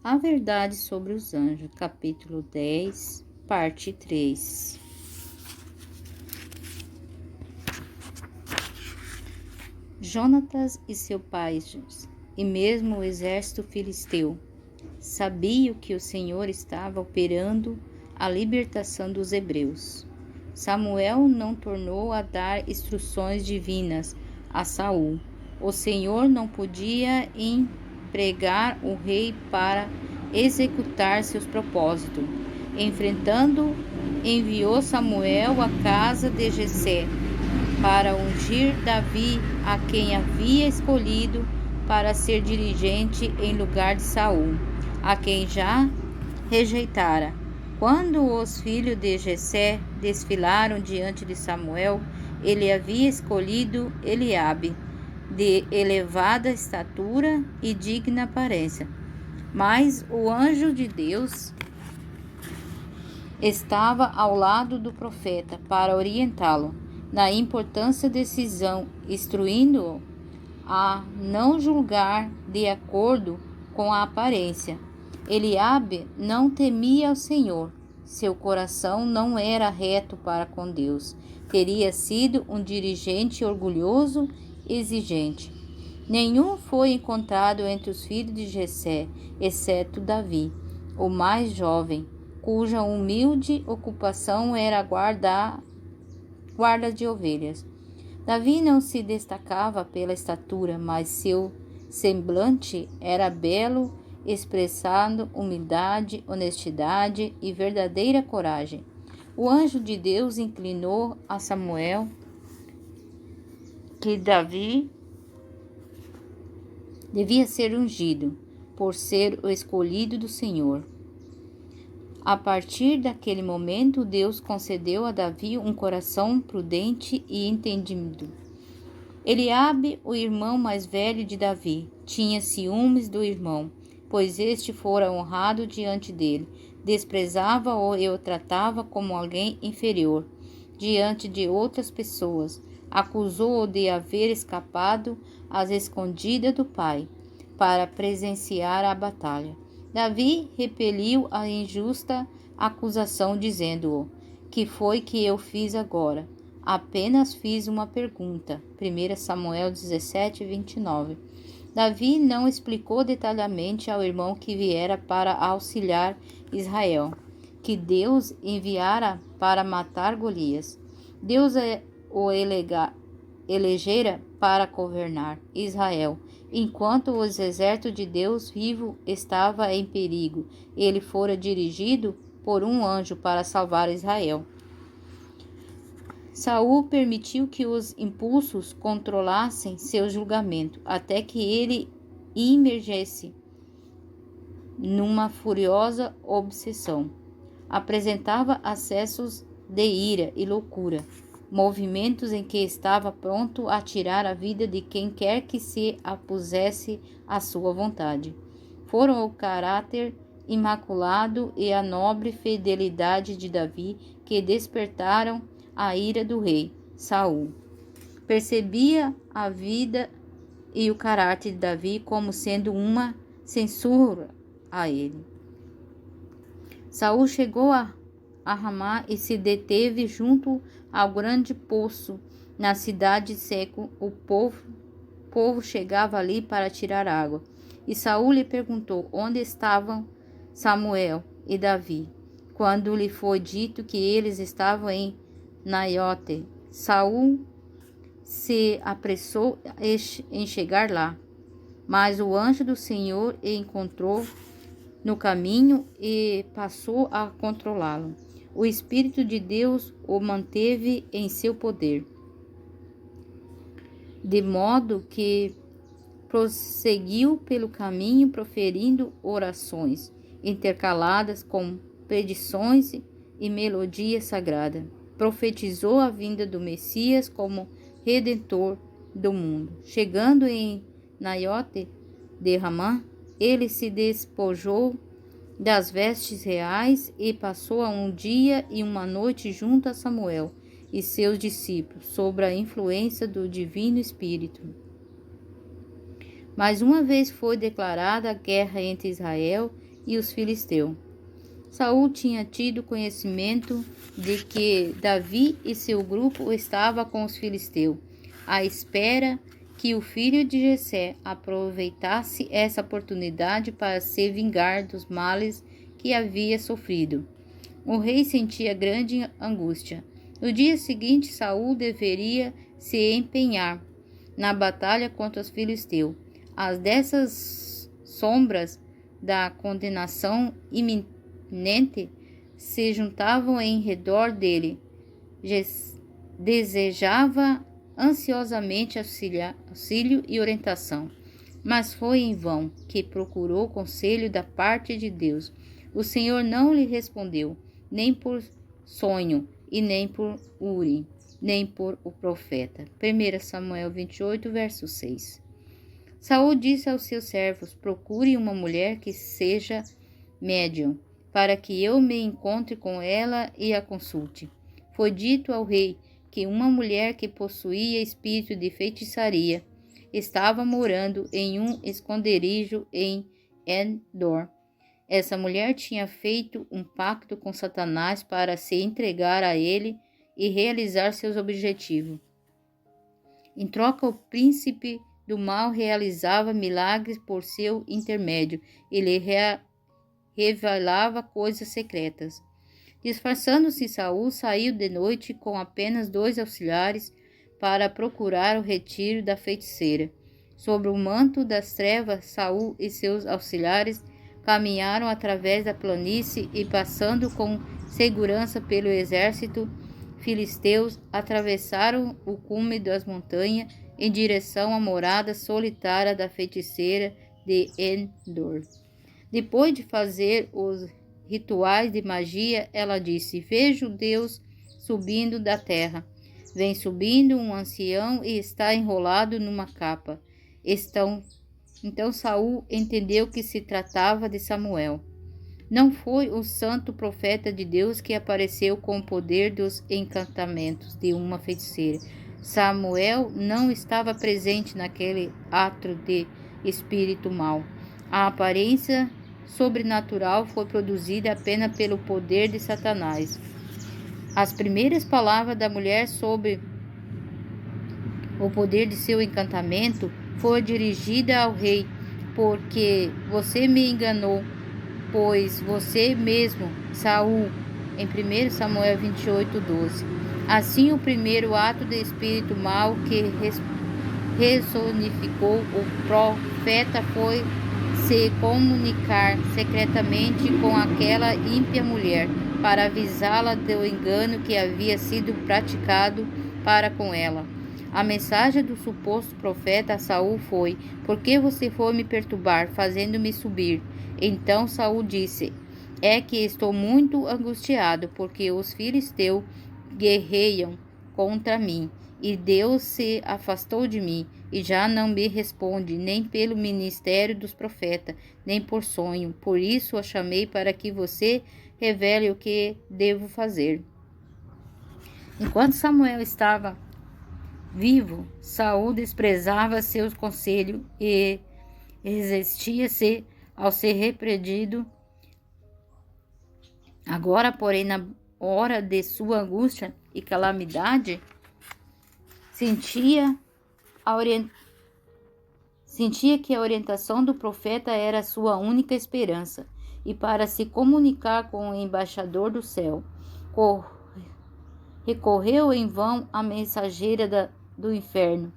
A verdade sobre os anjos, capítulo 10, parte 3. Jonatas e seu pai, e mesmo o exército filisteu, sabiam que o Senhor estava operando a libertação dos hebreus. Samuel não tornou a dar instruções divinas a Saul. O Senhor não podia empregar o rei para executar seus propósitos. Enfrentando, enviou Samuel à casa de Jessé para ungir Davi, a quem havia escolhido para ser dirigente em lugar de Saul, a quem já rejeitara. Quando os filhos de Jessé desfilaram diante de Samuel, ele havia escolhido Eliabe, de elevada estatura e digna aparência. Mas o anjo de Deus estava ao lado do profeta para orientá-lo na importante decisão, instruindo-o a não julgar de acordo com a aparência. Eliabe não temia ao Senhor. Seu coração não era reto para com Deus. Teria sido um dirigente orgulhoso e exigente. Nenhum foi encontrado entre os filhos de Jessé, exceto Davi, o mais jovem, cuja humilde ocupação era guarda de ovelhas. Davi não se destacava pela estatura, mas seu semblante era belo, expressando humildade, honestidade e verdadeira coragem. O anjo de Deus inclinou a Samuel que Davi devia ser ungido, por ser o escolhido do Senhor. A partir daquele momento, Deus concedeu a Davi um coração prudente e entendido. Eliabe, o irmão mais velho de Davi, tinha ciúmes do irmão, pois este fora honrado diante dele. Desprezava-o e o tratava como alguém inferior diante de outras pessoas. Acusou-o de haver escapado às escondidas do pai para presenciar a batalha. Davi repeliu a injusta acusação, dizendo-o: que foi que eu fiz agora? Apenas fiz uma pergunta. 1 Samuel 17, 29. Davi não explicou detalhadamente ao irmão que viera para auxiliar Israel, que Deus enviara para matar Golias. Deus o elegera para governar Israel. Enquanto o exército de Deus vivo estava em perigo, ele fora dirigido por um anjo para salvar Israel. Saul permitiu que os impulsos controlassem seu julgamento, até que ele imergisse numa furiosa obsessão. Apresentava acessos de ira e loucura, movimentos em que estava pronto a tirar a vida de quem quer que se opusesse à sua vontade. Foram o caráter imaculado e a nobre fidelidade de Davi que despertaram a ira do rei Saul. Percebia a vida e o caráter de Davi como sendo uma censura a ele. Saul chegou a Ramá e se deteve junto ao grande poço na cidade seco. O povo chegava ali para tirar água. E Saul lhe perguntou onde estavam Samuel e Davi. Quando lhe foi dito que eles estavam em Naiote, Saul se apressou em chegar lá. Mas o anjo do Senhor o encontrou no caminho e passou a controlá-lo. O Espírito de Deus o manteve em seu poder, de modo que prosseguiu pelo caminho proferindo orações intercaladas com predições e melodia sagrada. Profetizou a vinda do Messias como Redentor do mundo. Chegando em Naiote de Ramá, ele se despojou das vestes reais e passou um dia e uma noite junto a Samuel e seus discípulos, sob a influência do Divino Espírito. Mais uma vez foi declarada a guerra entre Israel e os filisteus. Saul tinha tido conhecimento de que Davi e seu grupo estavam com os filisteus, à espera que o filho de Jessé aproveitasse essa oportunidade para se vingar dos males que havia sofrido. O rei sentia grande angústia. No dia seguinte, Saul deveria se empenhar na batalha contra os filisteus. As dessas sombras da condenação iminente se juntavam em redor dele. Desejava ansiosamente auxílio e orientação, mas foi em vão que procurou conselho da parte de Deus. O Senhor não lhe respondeu, nem por sonho, e nem por Uri, nem por o profeta. 1 Samuel 28, verso 6. Saul disse aos seus servos: procure uma mulher que seja médium, para que eu me encontre com ela e a consulte. Foi dito ao rei que uma mulher que possuía espírito de feitiçaria estava morando em um esconderijo em Endor. Essa mulher tinha feito um pacto com Satanás para se entregar a ele e realizar seus objetivos. Em troca, o príncipe do mal realizava milagres por seu intermédio e lhe revelava coisas secretas. Disfarçando-se, Saul saiu de noite com apenas 2 auxiliares para procurar o retiro da feiticeira. Sobre o manto das trevas, Saul e seus auxiliares caminharam através da planície e, passando com segurança pelo exército filisteus, atravessaram o cume das montanhas em direção à morada solitária da feiticeira de Endor. Depois de fazer os rituais de magia, ela disse: vejo Deus subindo da terra. Vem subindo um ancião e está enrolado numa capa. Então Saul entendeu que se tratava de Samuel. Não foi o santo profeta de Deus que apareceu com o poder dos encantamentos de uma feiticeira. Samuel não estava presente naquele ato de espírito mau. A aparência sobrenatural foi produzida apenas pelo poder de Satanás. As primeiras palavras da mulher sobre o poder de seu encantamento foi dirigida ao rei: porque você me enganou, pois você mesmo, Saul, em 1 Samuel 28:12. Assim, o primeiro ato de espírito mau que personificou o profeta foi se comunicar secretamente com aquela ímpia mulher, para avisá-la do engano que havia sido praticado para com ela. A mensagem do suposto profeta a Saul foi: por que você foi me perturbar, fazendo-me subir? Então Saul disse: é que estou muito angustiado, porque os filisteus guerreiam contra mim, e Deus se afastou de mim, e já não me responde, nem pelo ministério dos profetas, nem por sonho. Por isso a chamei para que você revele o que devo fazer. Enquanto Samuel estava vivo, Saul desprezava seus conselhos e resistia-se ao ser repreendido. Agora, porém, na hora de sua angústia e calamidade, sentia que a orientação do profeta era sua única esperança, e para se comunicar com o embaixador do céu, recorreu em vão à mensageira do inferno.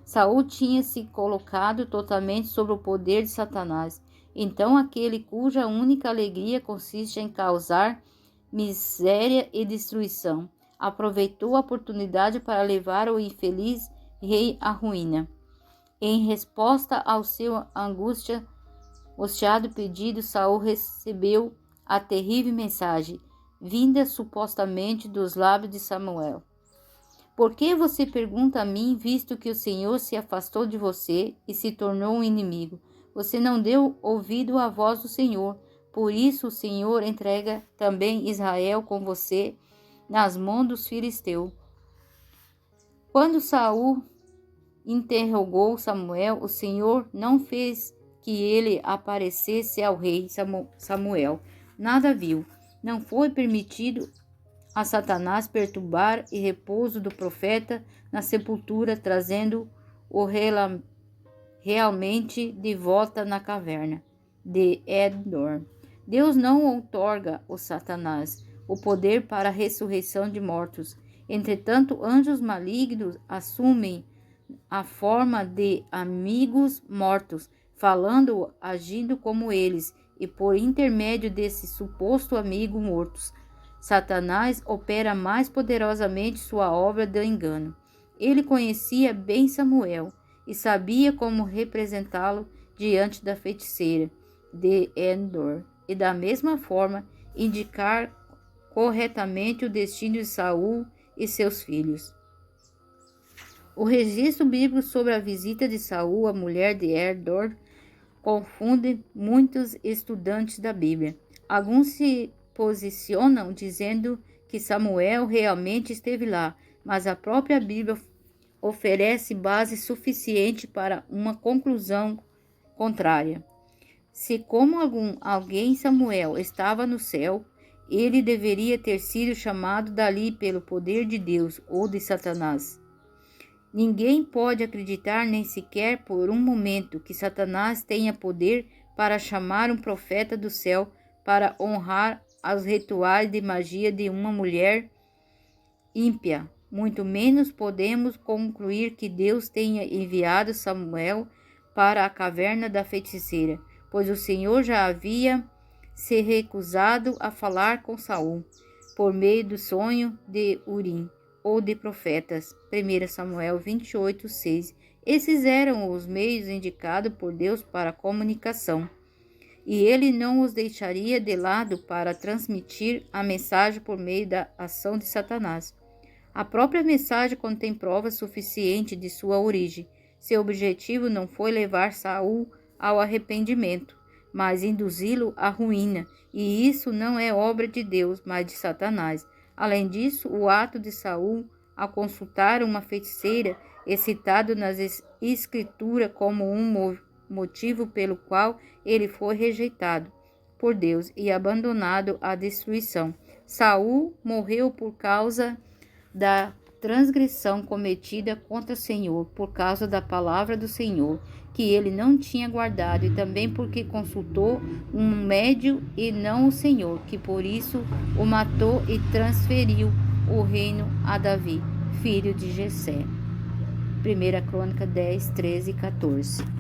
Saul tinha se colocado totalmente sob o poder de Satanás. Então aquele cuja única alegria consiste em causar miséria e destruição aproveitou a oportunidade para levar o infeliz rei à ruína. Em resposta ao seu angustiado pedido, Saul recebeu a terrível mensagem, vinda supostamente dos lábios de Samuel. Por que você pergunta a mim, visto que o Senhor se afastou de você e se tornou um inimigo? Você não deu ouvido à voz do Senhor. Por isso o Senhor entrega também Israel com você nas mãos dos filisteus. Quando Saul interrogou Samuel, o Senhor não fez que ele aparecesse ao rei Samuel. Nada viu. Não foi permitido a Satanás perturbar o repouso do profeta na sepultura, trazendo-o realmente de volta na caverna de Endor. Deus não outorga a Satanás o poder para a ressurreição de mortos. Entretanto, anjos malignos assumem a forma de amigos mortos, falando, agindo como eles, e por intermédio desse suposto amigo mortos, Satanás opera mais poderosamente sua obra de engano. Ele conhecia bem Samuel e sabia como representá-lo diante da feiticeira de Endor, e da mesma forma indicar corretamente o destino de Saul e seus filhos. O registro bíblico sobre a visita de Saul à mulher de Endor confunde muitos estudantes da Bíblia. Alguns se posicionam dizendo que Samuel realmente esteve lá, mas a própria Bíblia oferece base suficiente para uma conclusão contrária. Se como alguém Samuel estava no céu, ele deveria ter sido chamado dali pelo poder de Deus ou de Satanás. Ninguém pode acreditar nem sequer por um momento que Satanás tenha poder para chamar um profeta do céu para honrar aos rituais de magia de uma mulher ímpia. Muito menos podemos concluir que Deus tenha enviado Samuel para a caverna da feiticeira, pois o Senhor já havia se recusado a falar com Saul por meio do sonho de Urim ou de profetas. 1 Samuel 28:6. Esses eram os meios indicados por Deus para a comunicação, e ele não os deixaria de lado para transmitir a mensagem por meio da ação de Satanás. A própria mensagem contém prova suficiente de sua origem. Seu objetivo não foi levar Saul ao arrependimento, mas induzi-lo à ruína, e isso não é obra de Deus, mas de Satanás. Além disso, o ato de Saul ao consultar uma feiticeira é citado nas Escrituras como um motivo pelo qual ele foi rejeitado por Deus e abandonado à destruição. Saul morreu por causa da transgressão cometida contra o Senhor, por causa da palavra do Senhor, que ele não tinha guardado, e também porque consultou um médium e não o Senhor, que por isso o matou e transferiu o reino a Davi, filho de Jessé. 1 Crônica 10, 13 e 14.